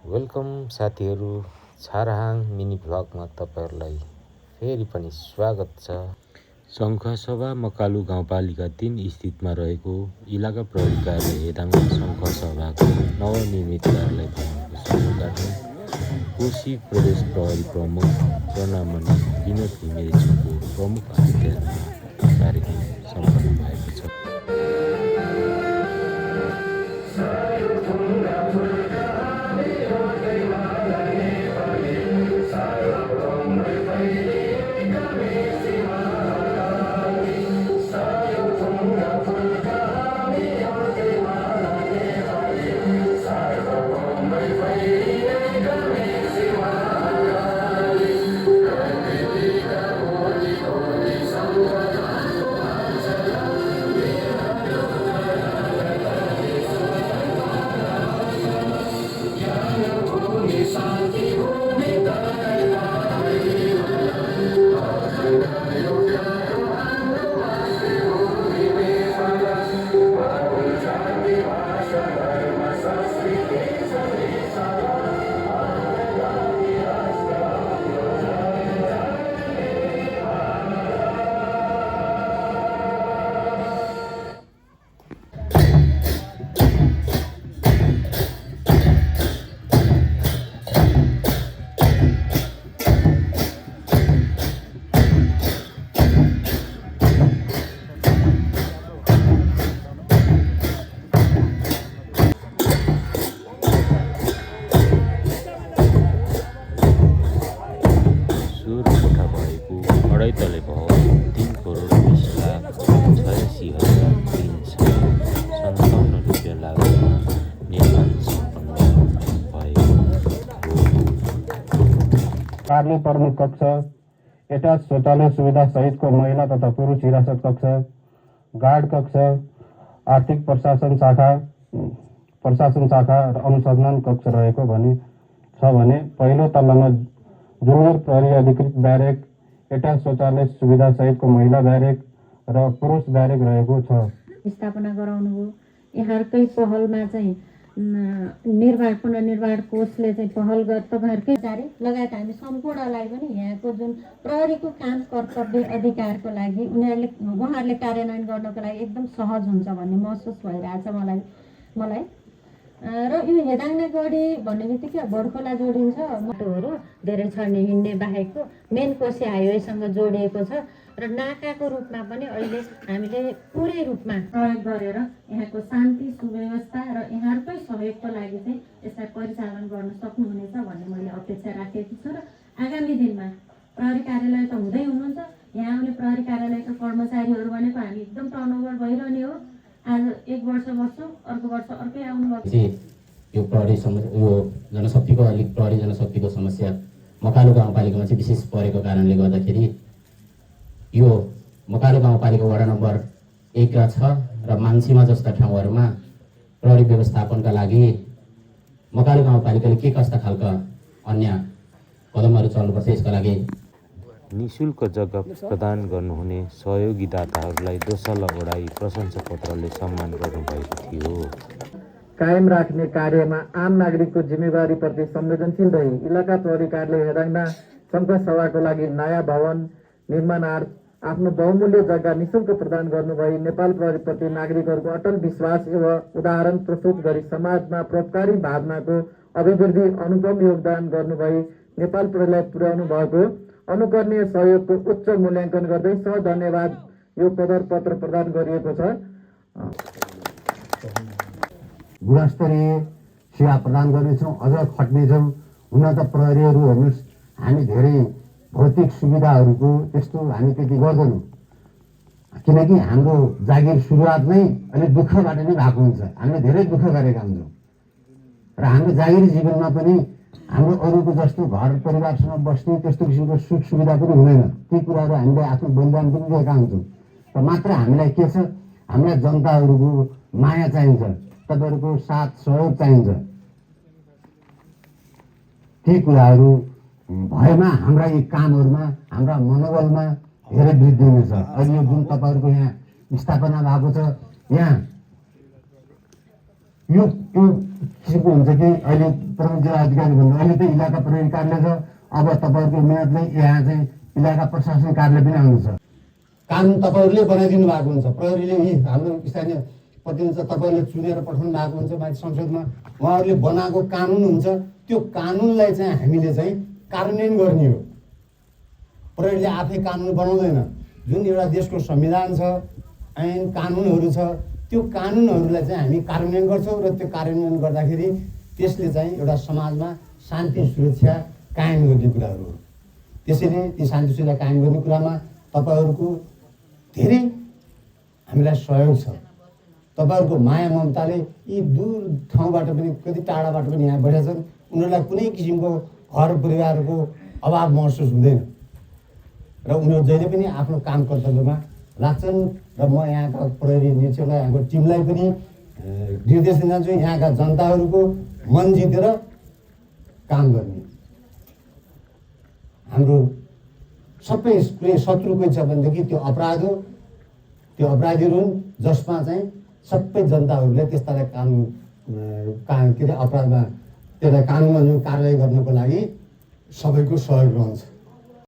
Welcome साथीहरू, छारहाङ mini भ्लगमा तपाईँहरूलाई फेरि पनि स्वागत छ। शङ्खसभा मकालु गाउँपालिका 3 स्थितमा रहेको इलाका प्रहरी कार्यालय हेदाङमा शङ्खसभाको नवनिर्मित कार्यालय भवनको उद्घाटन कोशी प्रदेश प्रहरी प्रमुख प्रणामणि विनोद घिमिरेज्यूको प्रमुख आतिथ्यमा कार्यक्रम सम्पन्न भएको छ। अढाई तले भवन 3,20,86,357 रुपियाँ लागतमा निर्माण सम्पन्न भएको हो। कार्यालय प्रमुख कक्ष, एटाच शौचालय सुविधा सहितको महिला तथा पुरुष हिरासत कक्ष, गार्ड कक्ष, आर्थिक प्रशासन शाखा र अनुसन्धान कक्ष रहेको भने पहिलो तल्लामा जुनियर प्रहरी अधिकृत ब्यारेक, एटाच शौचालय सुविधा सहितको महिला ब्यारेक र पुरुष ब्यारेक रहेको छ। स्थापना गराउनुभयो। यहाँहरूकै पहलमा चाहिँ पुनर्निर्माण कोषले चाहिँ पहल तपाईँहरूकै जारी लगायत हामी सम्पूर्णलाई पनि यहाँको जुन प्रहरीको काम कर्तव्य अधिकारको लागि उहाँहरूले कार्यान्वयन गर्नको लागि एकदम सहज हुन्छ भन्ने महसुस भइरहेछ मलाई र यो हेदाङनागढी भन्ने बित्तिकै बडखोला जोडिन्छ। मोटोहरू धेरै छर्ने हिँड्ने बाहेकको मेन कोशी हाइवेसँग जोडिएको छ र नाकाको रूपमा पनि अहिले हामीले पुरै रूपमा प्रयोग गरेर यहाँको शान्ति सुव्यवस्था र यहाँहरूकै सहयोगको लागि चाहिँ यसलाई परिचालन गर्न सक्नुहुनेछ भन्ने मैले अपेक्षा राखेकी छु र आगामी दिनमा प्रहरी कार्यालय त हुँदै हुनुहुन्छ, यहाँ आउने प्रहरी कार्यालयका कर्मचारीहरू भनेको हामी एकदम टर्नओभर भइरहने हो। आज एक वर्ष बस्छौँ, अर्को वर्ष अर्कै आउनुभएको यो प्रहरी यो जनशक्तिको प्रहरी जनशक्तिको समस्या मकालु गाउँपालिकामा चाहिँ विशेष परेको कारणले गर्दाखेरि यो मकालु गाउँपालिका वडा नम्बर 1 र 6 र मान्छेमा जस्ता ठाउँहरूमा प्रहरी व्यवस्थापनका लागि मकालु गाउँपालिकाले के कस्ता खालका अन्य कदमहरू चल्नुपर्छ यसका लागि निःशुल्क जग्गा प्रदान गर्नुहुने सहयोगी दाताहरूलाई दोसल्ला ओढाई प्रशंसा पत्रले सम्मान गर्नुभएको थियो। कायम राख्ने कार्यमा आम नागरिकको जिम्मेवारीप्रति संवेदनशील रही इलाका प्रहरी कार्यालय हेदाङमा शङ्खसभाको लागि नयाँ भवन निर्माणार्थ आफ्नो बहुमूल्य जग्गा निःशुल्क प्रदान गर्नुभई नेपाल प्रहरीप्रति नागरिकहरूको अटल विश्वास एवं उदाहरण प्रस्तुत गरी समाजमा परोपकारी भावनाको अभिवृद्धि अनुपम योगदान गर्नुभई नेपाल प्रहरीलाई पुर्याउनु भएको अनुकरणीय सहयोगको उच्च मूल्याङ्कन गर्दै धन्यवाद यो पत्र प्रदान गरिएको छ। गुणस्तरीय सेवा प्रदान गर्नेछौँ, अझ खट्नेछौँ। हुन त प्रहरीहरू हेर्नुहोस्, हामी धेरै भौतिक सुविधाहरूको त्यस्तो हामी त्यति गर्दैनौँ, किनकि हाम्रो जागिर सुरुवात नै अलिक दुःखबाट नै भएको हुन्छ। हामीले धेरै दुःख गरेका हुन्छौँ र हाम्रो जागिरी जीवनमा पनि हाम्रो अरूको जस्तो घर परिवारसँग बस्ने त्यस्तो किसिमको सुख सुविधा पनि हुँदैन। ती कुराहरू हामीले आफ्नो बलिदान पनि दिएका हुन्छौँ र मात्र हामीलाई के छ, हामीलाई जनताहरूको माया चाहिन्छ, तपाईँहरूको साथ सहयोग चाहिन्छ। ती कुराहरू भएमा हाम्रा यी कामहरूमा हाम्रा मनोबलमा धेरै वृद्धि हुनेछ। अहिले जुन तपाईँहरूको यहाँ स्थापना भएको छ, यहाँ यो किसिमको हुन्छ कि अहिले प्रमुख जिल्ला अधिकारी भन्दा अहिले त इलाका प्रहरी कार्यालय छ, अब तपाईँहरूको मेयरले यहाँ चाहिँ इलाका प्रशासन कार्यालय पनि आउनुहुन्छ। कानुन तपाईँहरूले बनाइदिनु भएको हुन्छ, प्रहरीले यी हाम्रो स्थानीय प्रतिनिधि तपाईँहरूले चुनेर पठाउनु भएको हुन्छ माथि संसदमा, उहाँहरूले बनाएको कानुन हुन्छ, त्यो कानुनलाई चाहिँ हामीले चाहिँ कार्यान्वयन गर्ने हो। प्रहरीले आफै कानुन बनाउँदैन, जुन एउटा देशको संविधान छ, ऐन कानुनहरू छ, त्यो कानुनहरूलाई चाहिँ हामी कार्यान्वयन गर्छौँ र त्यो कार्यान्वयन गर्दाखेरि त्यसले चाहिँ एउटा समाजमा शान्ति सुरक्षा कायम गर्ने कुराहरू हो। त्यसैले ती शान्ति सुरक्षा कायम गर्ने कुरामा तपाईँहरूको धेरै हामीलाई सहयोग छ। तपाईँहरूको माया ममताले यी दूर ठाउँबाट पनि कति टाढाबाट पनि यहाँ बैठा छन्, उनीहरूलाई कुनै किसिमको घर परिवारको अभाव महसुस हुँदैन र उनीहरू जहिले पनि आफ्नो काम कर्तव्यमा लाग्छन्। र म यहाँका प्रहरी निरीक्षकलाई यहाँको टिमलाई पनि निर्देश दिन चाहन्छु, यहाँका जनताहरूको मन जितेर काम गर्ने। हाम्रो सबै कुनै शत्रु कोही छ भनेदेखि त्यो अपराध हो, त्यो अपराधीहरू हुन् जसमा चाहिँ सबै जनताहरूले त्यस्तालाई कानुन के अरे अपराधमा त्यसलाई कानुनमा जुन कारवाही गर्नको लागि सबैको सहयोग रहन्छ।